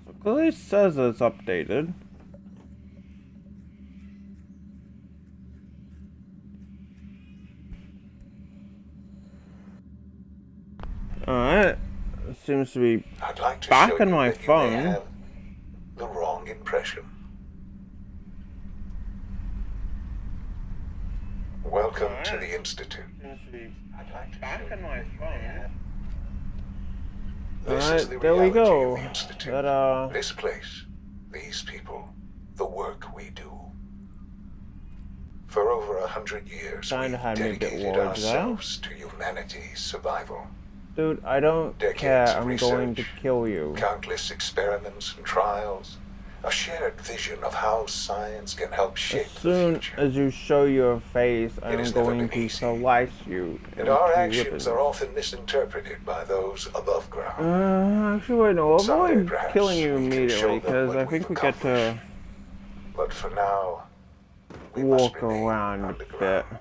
At least says it's updated. Alright. It seems to be back on my phone. The wrong impression. Welcome to the Institute. Back on my phone. This is the there we reality go. of the Institute. That, This place, these people, the work we do. For over 100 years, we Kinda had me a bit dedicated worried ourselves to humanity's survival. dude, I don't Decades care. of I'm going to research, kill you. Countless experiments and trials, a shared vision of how science can help shape As the soon future. as you show your face, I'm has never going been to easy. slice you. And our into actions ribbons. are often misinterpreted by those above ground. Actually, wait, no, I'll Someday, avoid perhaps, killing you we can show immediately, them because what I we've think we get to accomplished. But for now, we must walk remain around a underground. bit.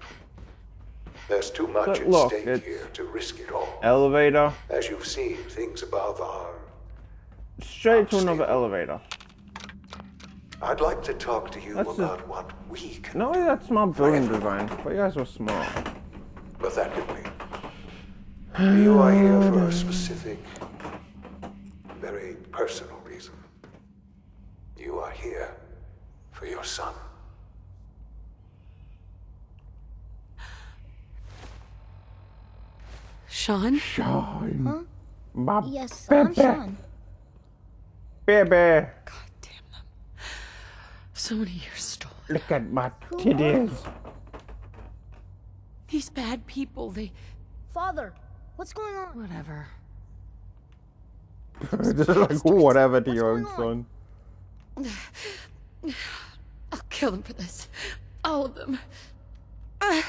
There's too much But at look, stake it's here to risk it all. elevator. As you've seen, things above are... Straight to another elevator. I'd like to talk to you That's about what we can No, do. that's my building design. But you guys were smart. But that could be. You are here for a specific, very personal reason. You are here for your son. Sean? Sean. My Yes, baby. I'm Sean. Baby. God damn them. So many years stolen. Look at my titties. These bad people, they... Father, what's going on? Whatever. Just like whatever to What's your own going son. I'll kill them for this. All of them. I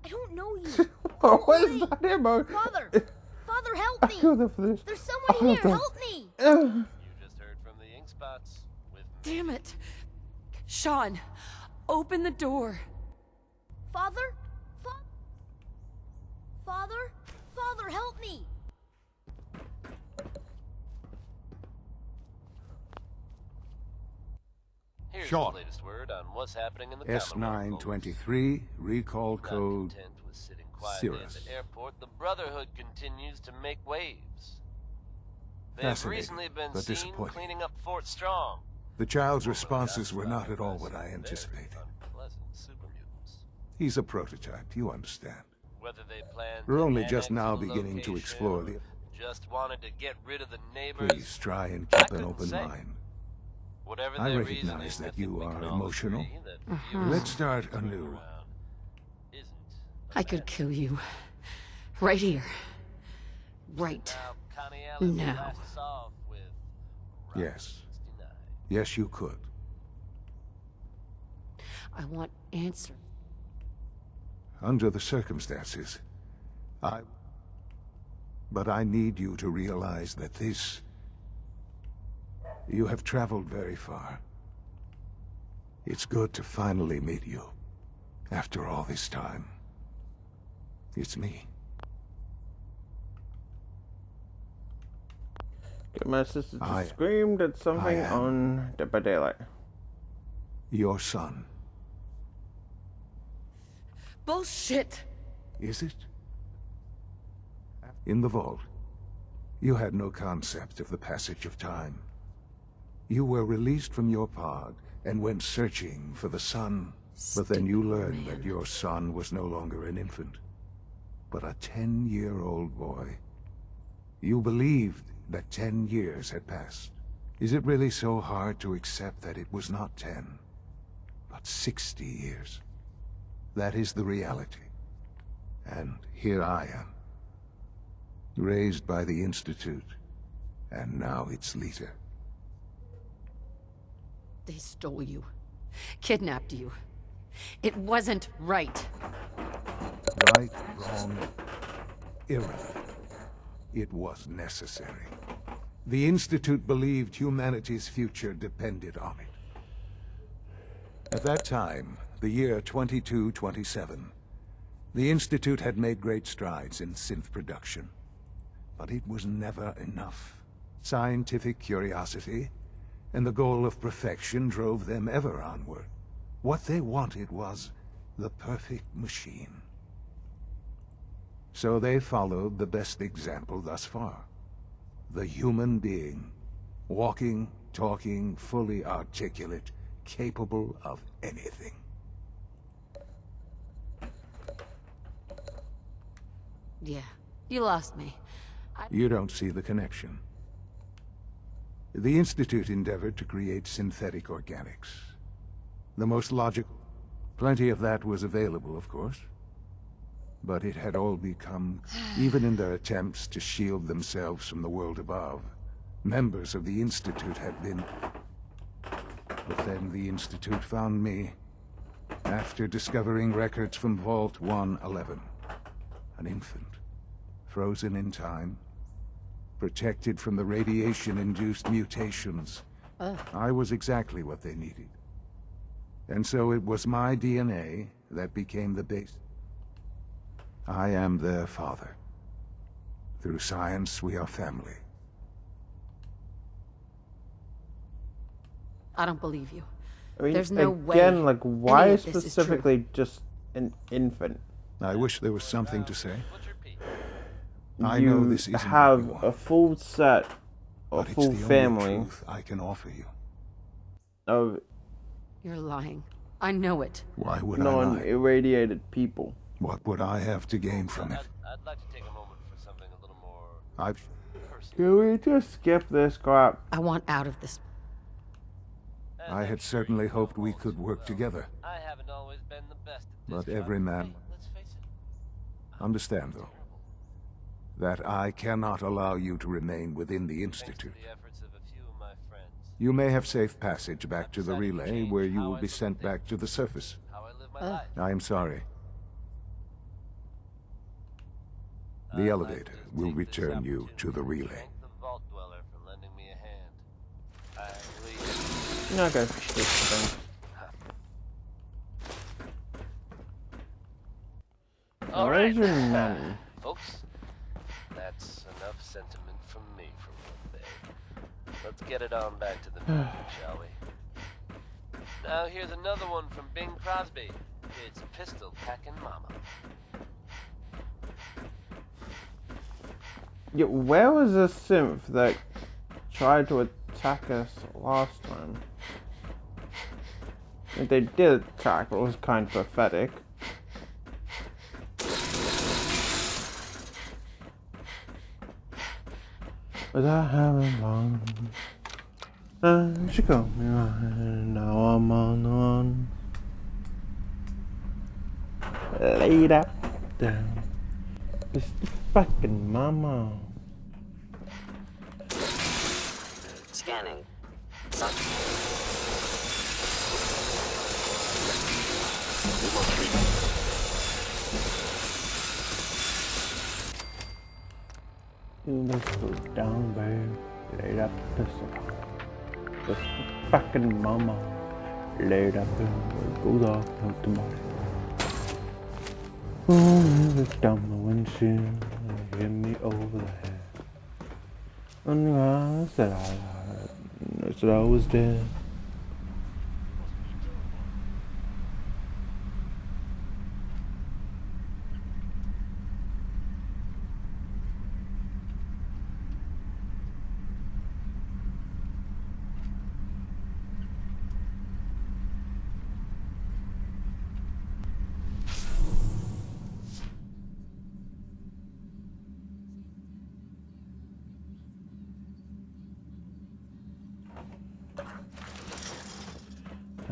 don't know you. Oh, what away. is that emo? Father! Father, help I me! killed her for this. There's someone here! Help me! You just heard from the ink spots with me. Damn it. Sean, open the door. Father? Father? Father, help me! Here's Sean. the latest word on what's happening in the Commonwealth. S923, recall Not code content with sitting quietly at Cirrus. the airport, the Brotherhood continues to make waves. They have Fascinating, recently been but seen disappointing. cleaning up Fort Strong. The child's responses were not at all what I anticipated. Unpleasant super mutants. He's a prototype, you understand. Whether they plan We're to only annex just now the beginning to location explore or the... just wanted to get rid of the neighbors. Please try and keep an couldn't open say. mind. Whatever I their recognize reasoning, that I think you we are can all emotional. agree that viewers Let's start anew. around isn't a I could bad kill you. Right here. Right. Now, Connie Allen will Now. blast us off with Yes. Route 69. Yes, you could. I want answers. Under the circumstances, But I need you to realize that this... You have traveled very far. It's good to finally meet you. After all this time. It's me. Get my sister to I- screamed at something am- on Dead by Daylight. Your son. Bullshit! Is it? In the vault, you had no concept of the passage of time. You were released from your pod and went searching for the sun. But then you learned that your son was no longer an infant, but a 10-year-old boy. You believed that 10 years had passed. Is it really so hard to accept that it was not 10, but 60 years? That is the reality. And here I am, raised by the Institute, and now its leader. They stole you. Kidnapped you. It wasn't right. Right, wrong, irrelevant. It was necessary. The Institute believed humanity's future depended on it. At that time, the year 2227, The Institute had made great strides in synth production, but it was never enough. Scientific curiosity and the goal of perfection drove them ever onward. What they wanted was the perfect machine. So they followed the best example thus far. The human being. Walking, talking, fully articulate, capable of anything. Yeah, you lost me. You don't see the connection. The Institute endeavored to create synthetic organics. The most logical. Plenty of that was available, of course. But it had all become, even in their attempts to shield themselves from the world above, members of the Institute had been... But then the Institute found me, after discovering records from Vault 111. An infant, frozen in time, protected from the radiation-induced mutations. I was exactly what they needed. And so it was my DNA that became the base. I am their father. Through science, we are family. I don't believe you. I mean, There's no way again, like, why any of this is true. specifically just an infant? I wish there was something to say. Butcher Pete. I You know this isn't what have you want, a full set, a but it's full the only family truth I can offer you. of You're lying. I know it. Why would I lie? non-irradiated people. What would I have to gain from it? I'd like to take a moment for something a little more I've... personal. Can we just skip this crap? I want out of this. I had certainly hoped we could work together. I haven't always been the best at But this, every Charlie. man- Hey, let's face it. Understand, though, that I cannot allow you to remain within the Thanks to Institute. the efforts of a few of my friends. You may have safe passage back to the relay, where you will be sent back to the surface. How I live my life. I am sorry. The elevator will return you to the relay. Thank the Vault Dweller for lending me a hand. I really... Okay, thanks. All Where's right. your nanny? Folks, that's enough sentiment from me for one day. Let's get it on back to the meeting, shall we? Now here's another one from Bing Crosby. It's Pistol Packin' Mama. Yeah, where was the synth that tried to attack us last time? If they did attack, it was kind of pathetic. But I haven't long. She called me right, now I'm on the run. Laid up down. This fucking mama. Scanning. Let's go down, babe. Laid up pistol. This fucking mama. Laid up and goes off out tomorrow. Oh, look down the windshield and hit me over the head. And I said I was dead.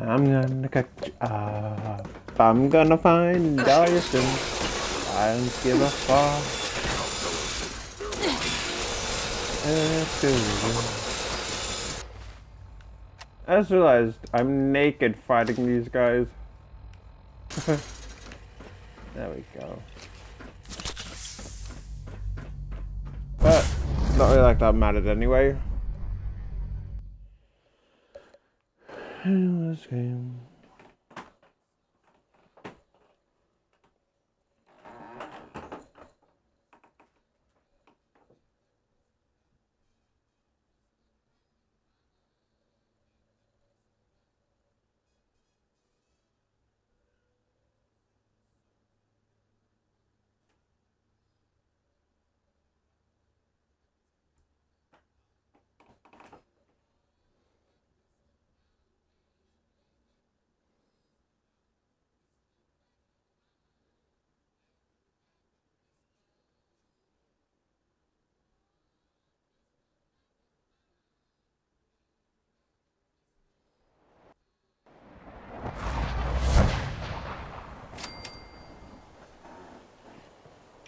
I'm gonna catch you up. I'm gonna find all your sins. I don't give a fuck. I just realized I'm naked fighting these guys. There we go. But not really like that mattered anyway. In this game.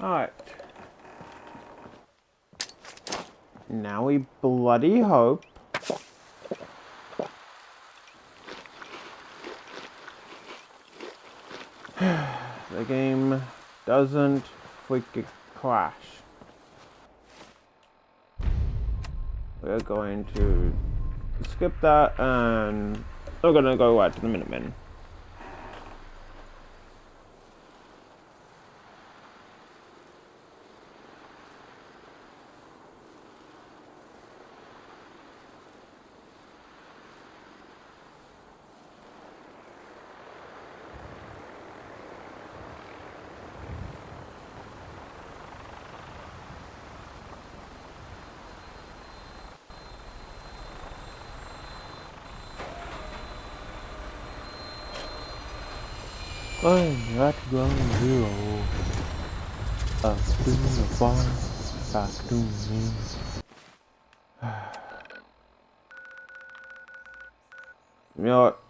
Alright. Now we bloody hope the game doesn't freaking crash. We're going to skip that and we're gonna go right to the Minutemen. I'm at ground zero. Up to the farm, back to me. You know what?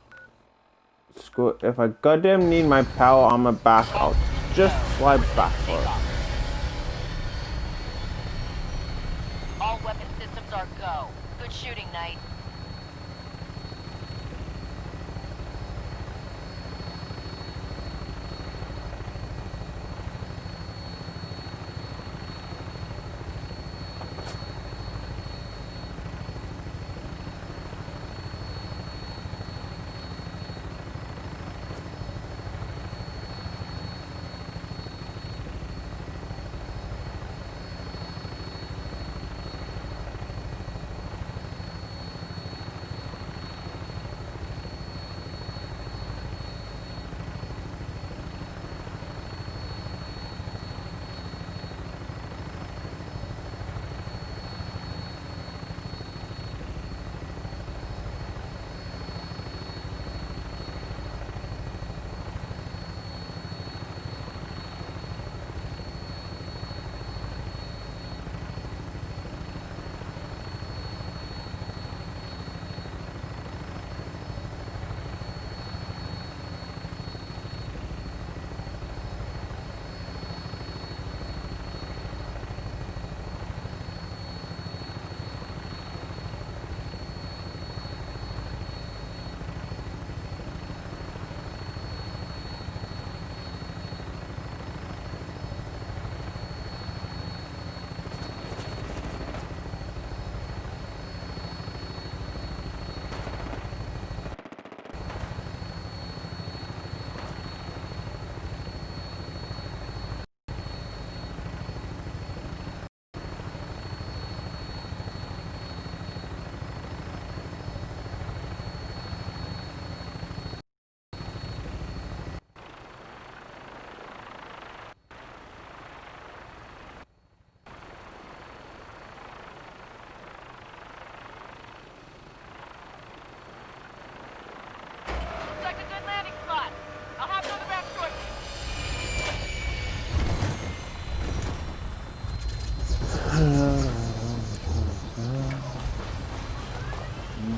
Screw it. If I goddamn need my power armor back, I'll just slide back for it. All weapon systems are go. Good shooting, Knight.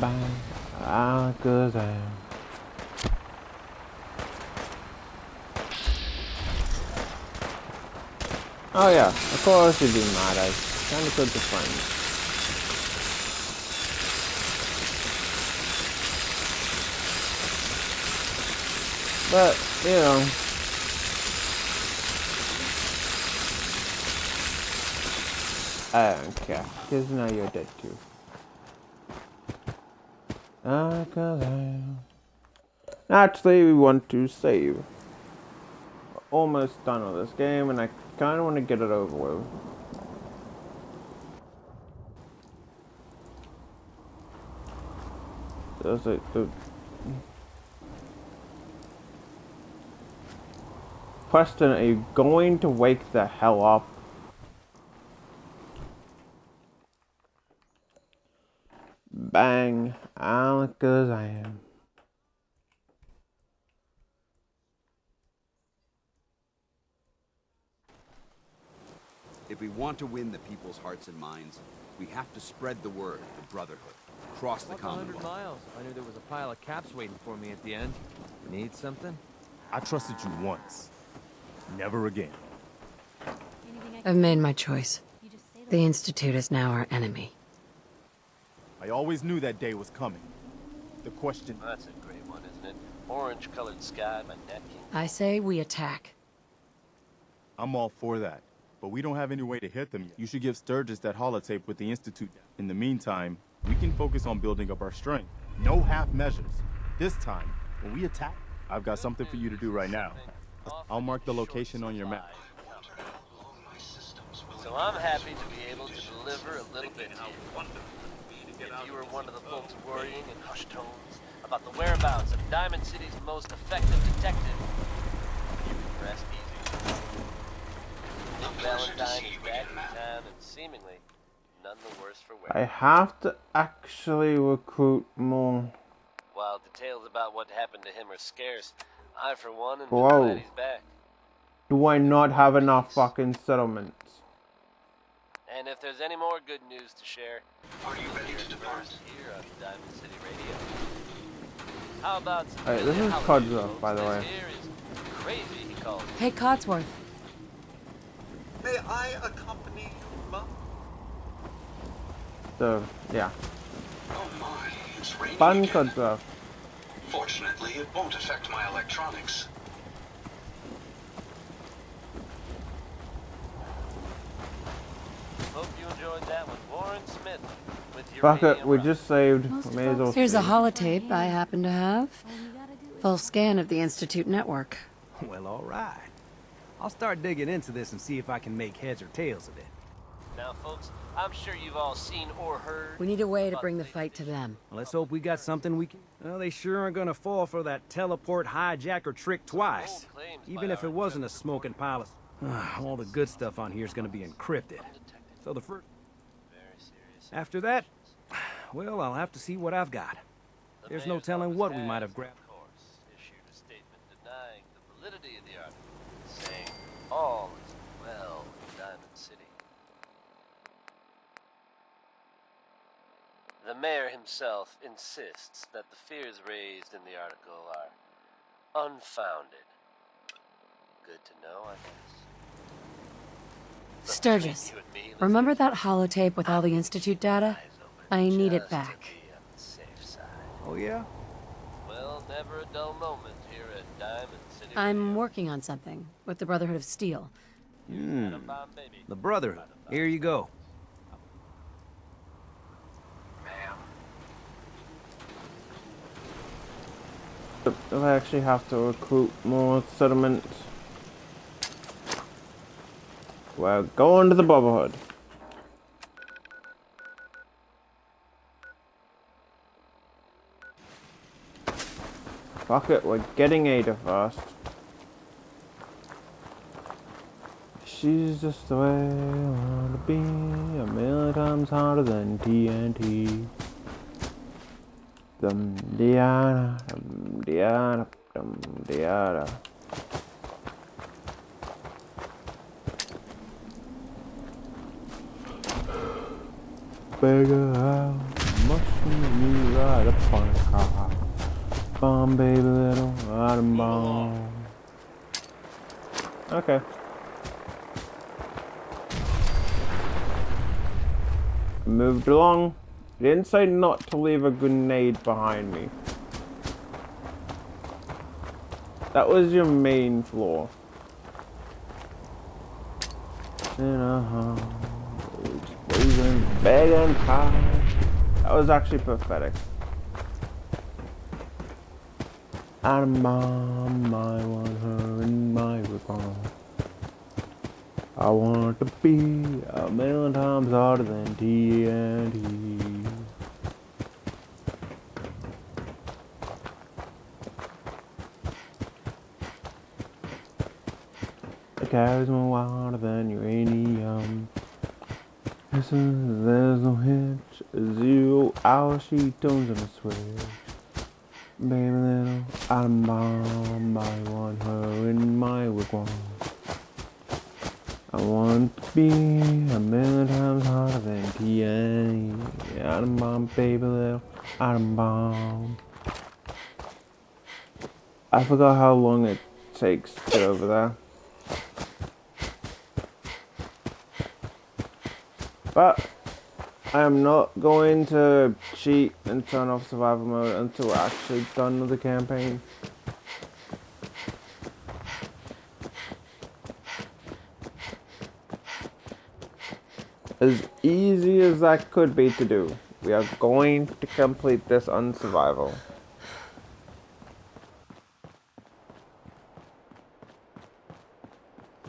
Bang, Alakazam. Oh yeah, of course you'd be mad. I kinda could be friends. But, you know. I don't care, because now you're dead too. Alakazam. Actually, we want to save. We're almost done with this game, and I kind of want to get it over with. Does it? Preston, are you going to wake the hell up? Bang, Alakazam. If we want to win the people's hearts and minds, we have to spread the word of the Brotherhood across the Commonwealth. 100 miles. I knew there was a pile of caps waiting for me at the end. Need something? I trusted you once. Never again. You I've made my choice. The Institute is now our enemy. I always knew that day was coming. The question... That's a great one, isn't it? Orange-colored sky by Nat King. I say we attack. I'm all for that. But we don't have any way to hit them yet. You should give Sturgis that holotape with the Institute. In the meantime, we can focus on building up our strength. No half measures. This time, when we attack, I've got something for you to do right now. I'll mark the location on your map. So I'm happy to be able to deliver a little bit here. If you were one of the folks worrying in hushed tones about the whereabouts of Diamond City's most effective detective, you can rest easy. Nick Valentine is back in town and seemingly none the worse for wear. I have to actually recruit more. While details about what happened to him are scarce, I for one am Whoa. glad he's back. Do I not have enough fucking settlements? And if there's any more good news to share, are you ready to depart? Here on Diamond City Radio. How about some Alright, this is Codsworth, by the way. This here is crazy, he calls it. Hey, Codsworth. May I accompany you, Mum? So, yeah. Oh my, it's raining Fun again. Codsworth. Fortunately, it won't affect my electronics. Hope you enjoyed that with Warren Smith. With your Fuck it, radio we rock. just saved. We may as well Here's a save. holotape I happen to have. Full scan of the Institute network. Well, all right. I'll start digging into this and see if I can make heads or tails of it. Now, folks, I'm sure you've all seen or heard. We need a way to bring the fight to them. Let's hope we got something we can... Well, they sure aren't gonna fall for that teleport hijacker trick twice. Even if it wasn't a smoking pile of... all the good stuff on here is gonna be encrypted. So the first... After that, well, I'll have to see what I've got. There's no telling what we might have grabbed. Of course, issued a statement denying the validity of the article, saying all is well in Diamond City. The mayor himself insists that the fears raised in the article are unfounded. Good to know, I guess. Sturgis, remember that holotape with all the Institute data? I need it back. Oh, yeah? Well, never a dull moment here at Diamond City. I'm working on something with the Brotherhood of Steel. The Brotherhood. Here you go. I actually have to recruit more settlements. We're going to the Brotherhood. Fuck it, we're getting Ada first. She's just the way I wanna be, a million times harder than TNT. Dum diana, dum diana, dum diana. Figure out, mushroom you ride upon a car. Bomb baby little atom bomb. Okay. Moved along. Didn't say not to leave a grenade behind me. That was your main flaw. Exposing big and high. That was actually pathetic. Atom bomb, I want her in my recall. I want to be a million times harder than TNT. It carries more water than uranium. Listen, there's no hitch. 0 hour she turns on a switch. Baby little atom bomb, I want her in my wigwam. I want to be a million times harder than TNT. Atom bomb, baby little atom bomb. I forgot how long it takes to get over there. But I am not going to cheat and turn off survival mode until we're actually done with the campaign. As easy as that could be to do, we are going to complete this on survival.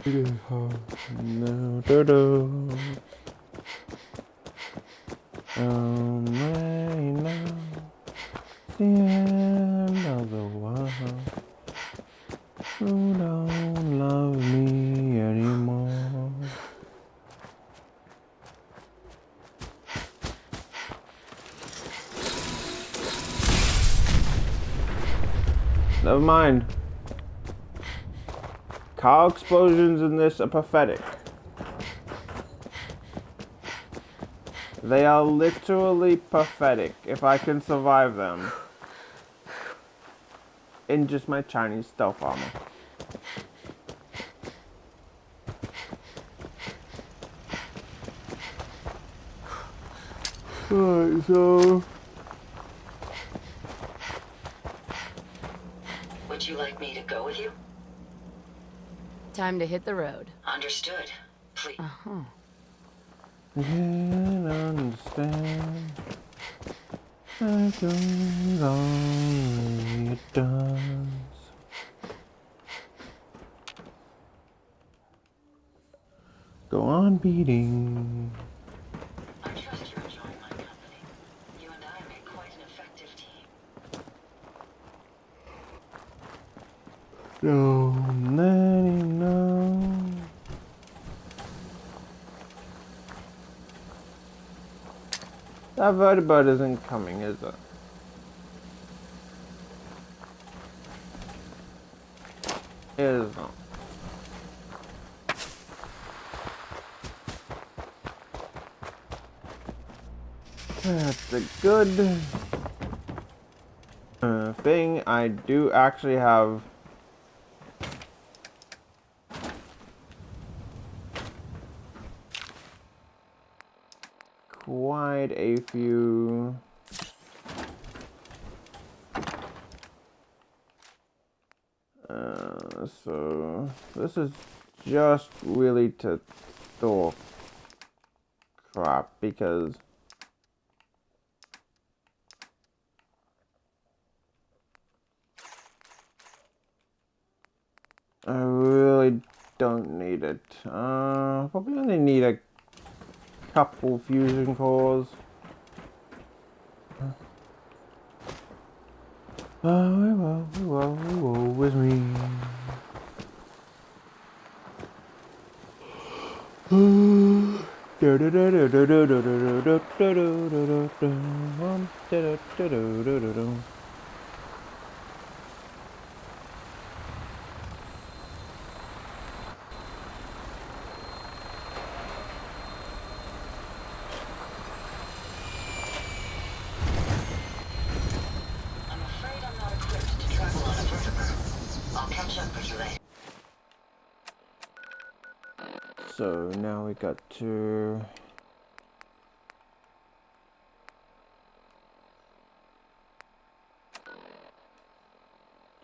No, right now, the end of the world. Who don't love me anymore? Never mind. Car explosions in this are pathetic. They are literally pathetic if I can survive them. In just my Chinese stealth armor. Alright, so... Would you like me to go with you? Time to hit the road. Understood. Please. I can't understand. I don't only it does. Go on beating. I trust you're enjoying my company. You and I make quite an effective team. Don't let him know. That vertibird isn't coming, is it? It is not. That's a good thing. I do actually have quite a few so this is just really to store crap because I really don't need it. Probably only need a couple fusion cores. Oh, woe with me. So now we got to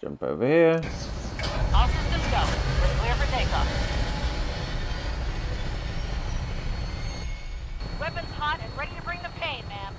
jump over here. All systems go. We're clear for takeoff. Weapons hot and ready to bring the pain, ma'am.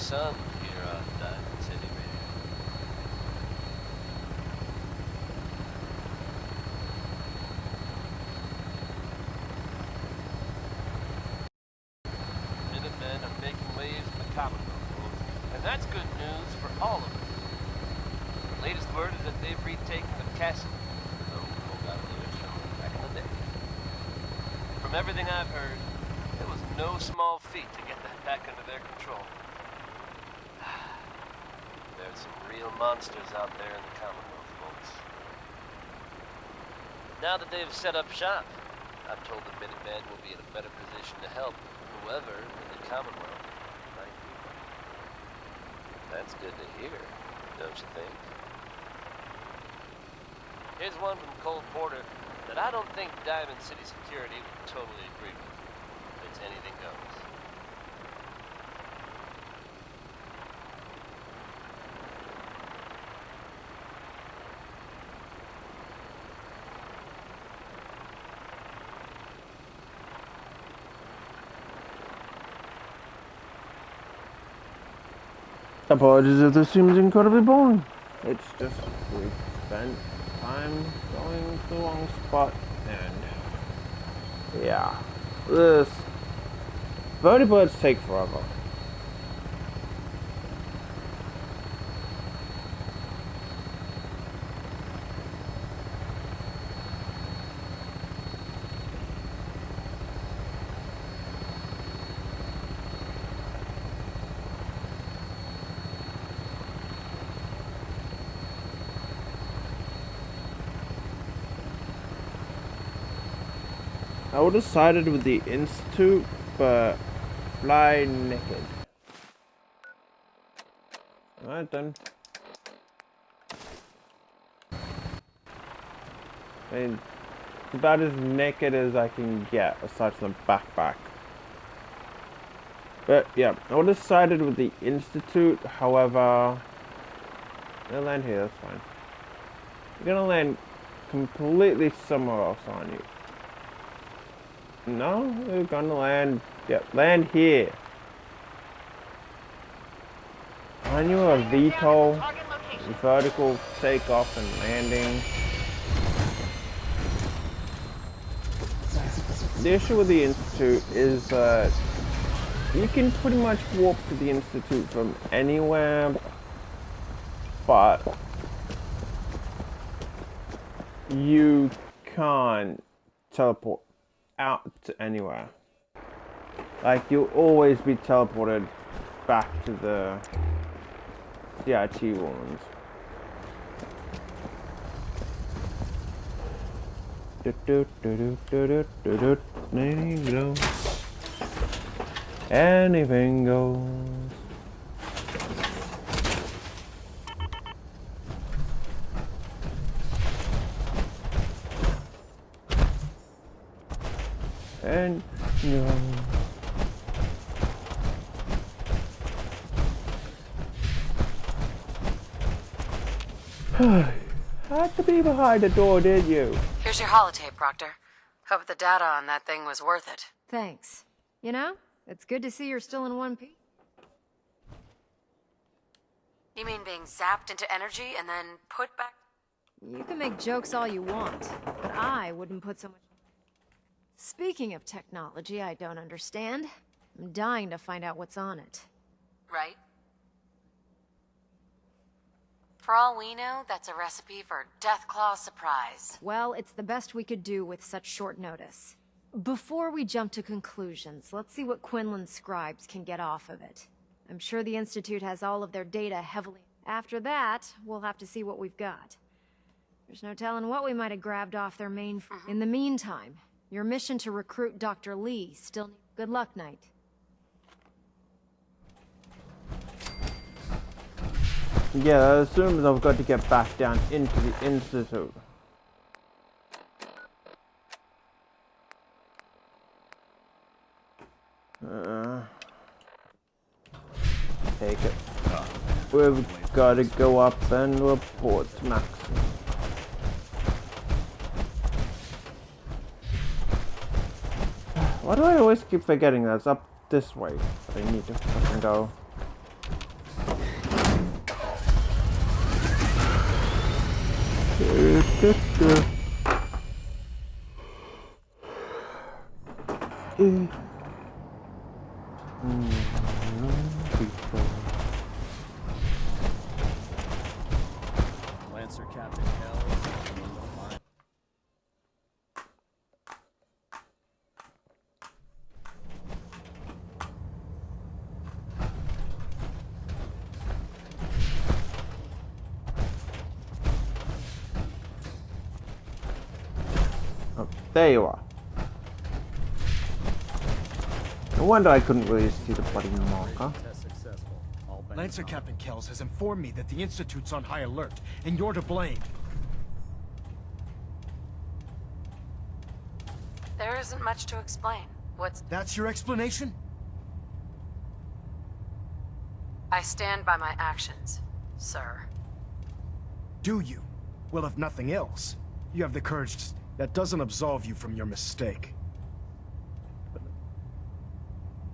son here on Diamond City Radio. Minutemen are making waves in the Commonwealth, folks, and that's good news for all of us. The latest word is that they've retaken the castle, though Cole got a little show back in the day. From everything I've heard, it was no small feat to get that back under their control. There's some real monsters out there in the Commonwealth, folks. Now that they've set up shop, I'm told the Minutemen will be in a better position to help whoever in the Commonwealth might be. That's good to hear, don't you think? Here's one from Cole Porter that I don't think Diamond City Security would totally agree with. It's anything goes. Apologies if this seems incredibly boring. It's just we've spent time going to the wrong spot, and yeah, this vertebrates take forever. I would have sided with the Institute, but fly naked. Alright then. I mean, it's about as naked as I can get, aside from the backpack. But yeah, I would have sided with the Institute, however, I'll land here, that's fine. You're gonna land completely somewhere else, aren't you? No, we're gonna land. Yep, land here. Aren't you a VTOL? Vertical takeoff and landing. The issue with the Institute is that you can pretty much warp to the Institute from anywhere, but you can't teleport out to anywhere. Like, you'll always be teleported back to the CIT ones. Anything goes. And no. Had to be behind the door, did you? Here's your holotape, Proctor. Hope the data on that thing was worth it. Thanks. You know, it's good to see you're still in one piece. You mean being zapped into energy and then put back? You can make jokes all you want, but I wouldn't put so much... Speaking of technology I don't understand, I'm dying to find out what's on it. Right? For all we know, that's a recipe for Deathclaw surprise. Well, it's the best we could do with such short notice. Before we jump to conclusions, let's see what Quinlan's scribes can get off of it. I'm sure the Institute has all of their data heavily... After that, we'll have to see what we've got. There's no telling what we might have grabbed off their mainframe. In the meantime, your mission to recruit Dr. Lee still... Good luck, Knight. Yeah, that assumes I've got to get back down into the Institute. Take it. We've got to go up and report to Max. Why do I always keep forgetting that it's up this way? I need to fucking go. Lancer Captain Kells. Oh, there you are. No wonder I couldn't really see the bloody marker. Lancer Captain Kells has informed me that the Institute's on high alert, and you're to blame. There isn't much to explain. That's your explanation? I stand by my actions, sir. Do you? Well, if nothing else, you have the courage that doesn't absolve you from your mistake.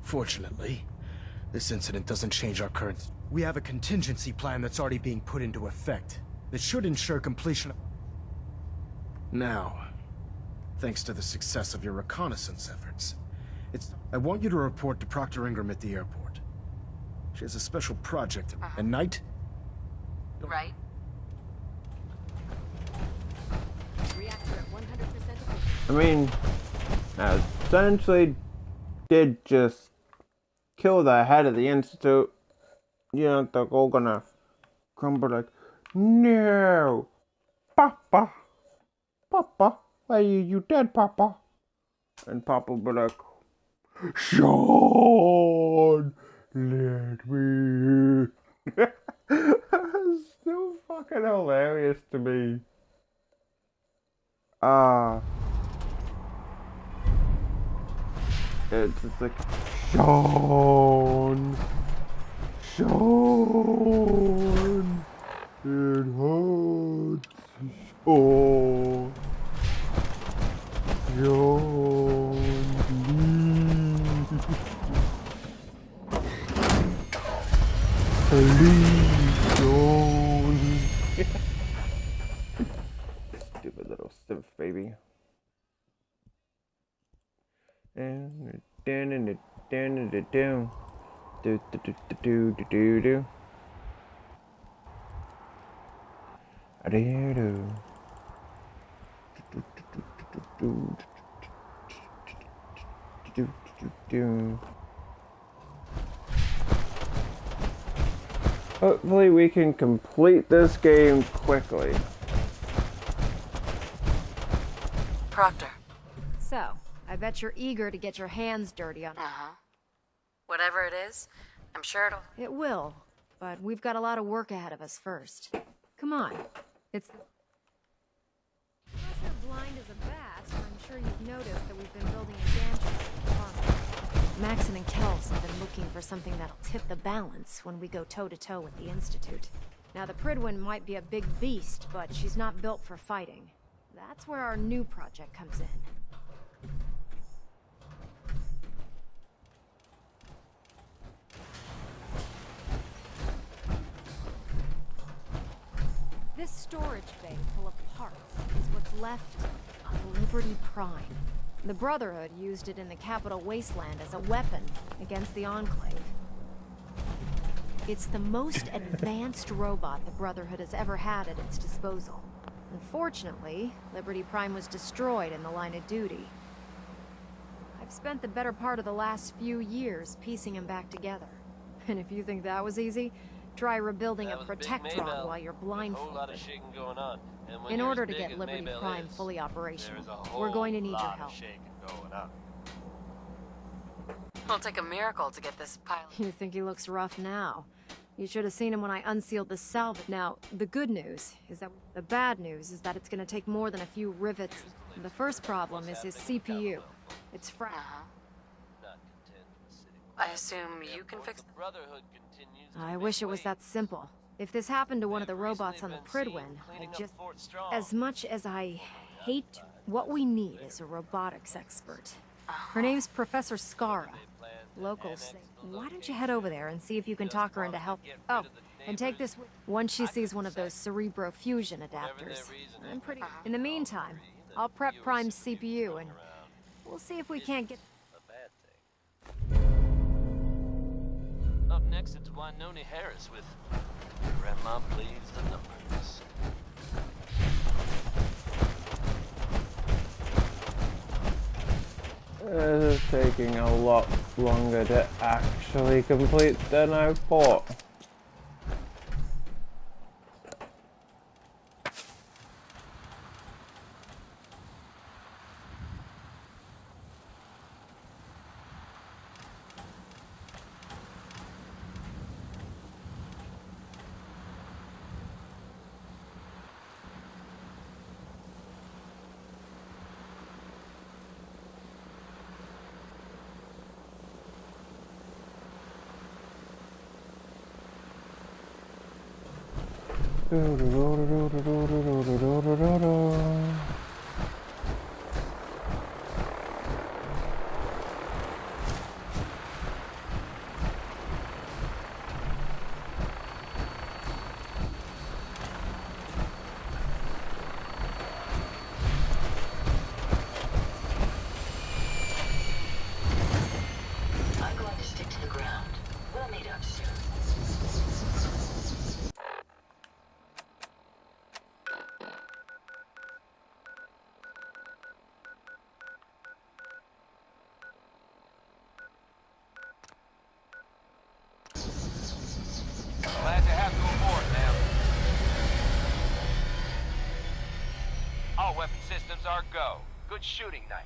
Fortunately, this incident doesn't change our current... We have a contingency plan that's already being put into effect that should ensure completion of... Now, thanks to the success of your reconnaissance efforts, I want you to report to Proctor Ingram at the airport. She has a special project. And Knight? Right. I mean, I essentially did just kill the head of the Institute. You know, they're all gonna crumble like, no, Papa, Papa, why are you dead, Papa? And Papa will be like, Sean, let me. That's so fucking hilarious to me. It's just like, Sean, Sean, it hurts, Sean, Sean, please, Sean. Stupid little simp baby. And down and down and down. Do do do do do do do. Hopefully we can complete this game quickly. Proctor. So, I bet you're eager to get your hands dirty on it. Whatever it is, I'm sure it'll... It will, but we've got a lot of work ahead of us first. Come on. It's... I'm not sure blind as a bat, but I'm sure you've noticed that we've been building a gantry at the farm. Maxon and Kells have been looking for something that'll tip the balance when we go toe-to-toe with the Institute. Now, the Prydwen might be a big beast, but she's not built for fighting. That's where our new project comes in. This storage bay full of parts is what's left of Liberty Prime. The Brotherhood used it in the Capital Wasteland as a weapon against the Enclave. It's the most advanced robot the Brotherhood has ever had at its disposal. Unfortunately, Liberty Prime was destroyed in the line of duty. I've spent the better part of the last few years piecing him back together. And if you think that was easy, try rebuilding a Protectron while you're blindfolded. In order to get Liberty Prime fully operational, we're going to need your help. It'll take a miracle to get this pilot. You think he looks rough now? You should have seen him when I unsealed the salvage. Now, the good news is that the bad news is that it's going to take more than a few rivets. The first problem is his CPU. It's fracked. I assume you can fix it? I wish it was that simple. If this happened to one of the robots on the Prydwen, I'd just... As much as I hate, what we need is a robotics expert. Her name's Professor Skara. Locals say, why don't you head over there and see if you can talk her into help? Oh, And take this once she sees one of those Cerebro fusion adapters. I'm pretty. In the meantime, I'll prep Prime's CPU and we'll see if we can't get. Up next, it's Wynoni Harris with Grandma Plays the Numbers. This is taking a lot longer to actually complete than I thought. I'm going to stick to the ground. We'll meet up soon. Glad to have you aboard, ma'am. All weapon systems are go. Good shooting night.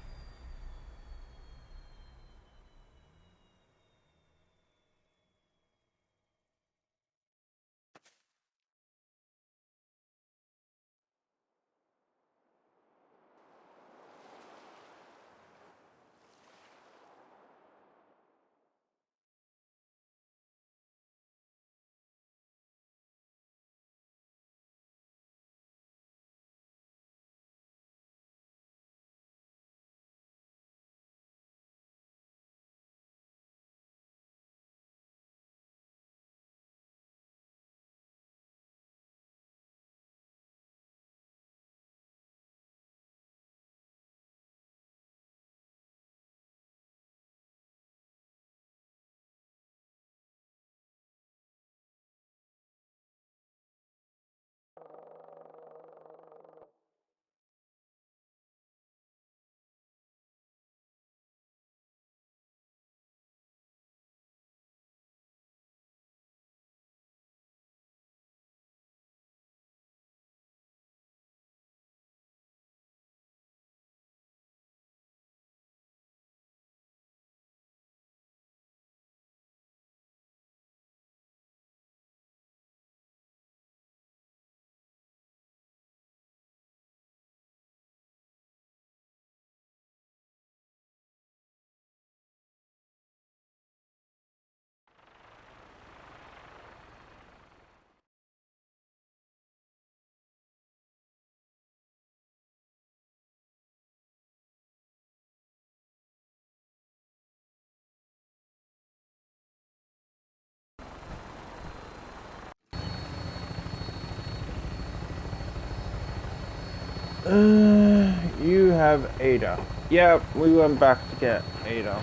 You have Ada. Yep, we went back to get Ada.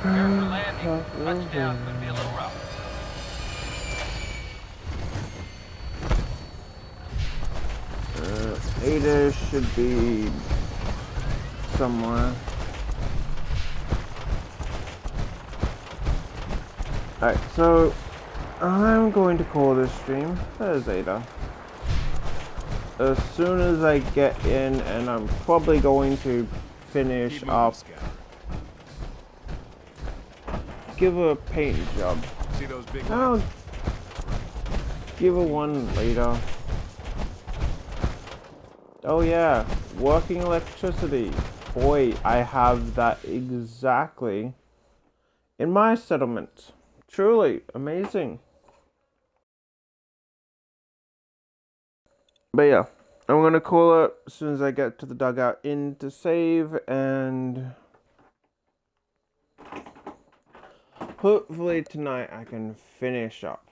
Careful landing. Touchdown could be a little rough. Ada should be somewhere. Alright, so I'm going to call this stream. There's Ada. As soon as I get in, and I'm probably going to finish up. Give her a paint job. See those big I'll give her one later. Oh yeah, working electricity. Boy, I have that exactly in my settlement. Truly amazing. But yeah, I'm gonna call it as soon as I get to the dugout in to save, and hopefully tonight I can finish up.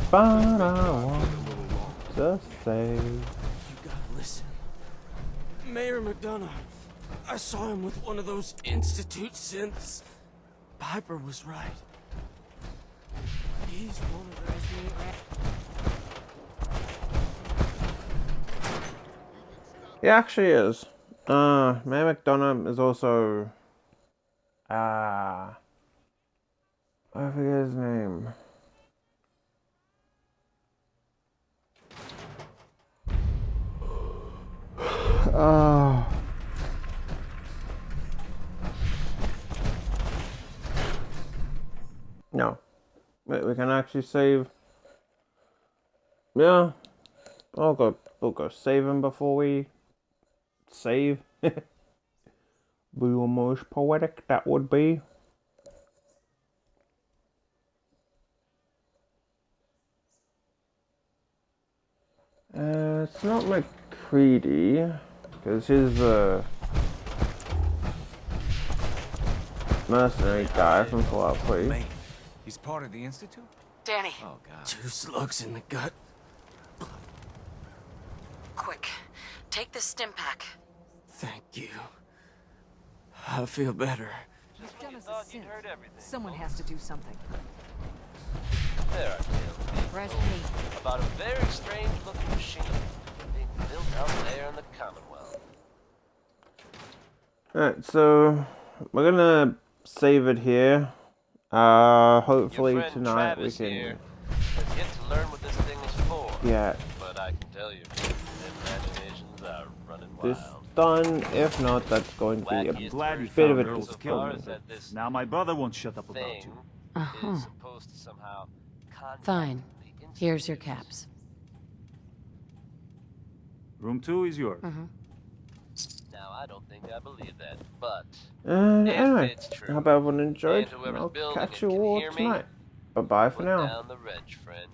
But I want to say. You gotta listen. Mayor McDonough. I saw him with one of those Institute synths. Piper was right. He's one of those. He actually is. Mayor McDonough is also. I forget his name. No. We can actually save. Yeah. We'll go save him before we save. Be almost poetic that would be. It's not McCready, because he's the mercenary guy from Fallout 3. He's part of the Institute? Danny. Oh, God. 2 slugs in the gut. Quick. Take this stim pack. Thank you. I feel better. You've done us a sin. Someone has to do something. There are tales Rest being me. told about a very strange looking machine being built out there in the Commonwealth. Alright, so we're gonna save it here. Hopefully tonight Travis we can here has yet to learn what this thing is for. get But I can tell you, imaginations are running this wild. done. If not, that's going to be a Glad you bit of found a girls disappointment. that this Now my brother won't shut up about thing you. is supposed to somehow contact Fine. the Institute. Here's your caps. Room 2 is yours. Now I don't think I believe that, but And if anyway, it's true, hope everyone enjoyed. and whoever's I'll building catch it you can all hear me, tonight. Bye bye for put now. down the wrench, friend.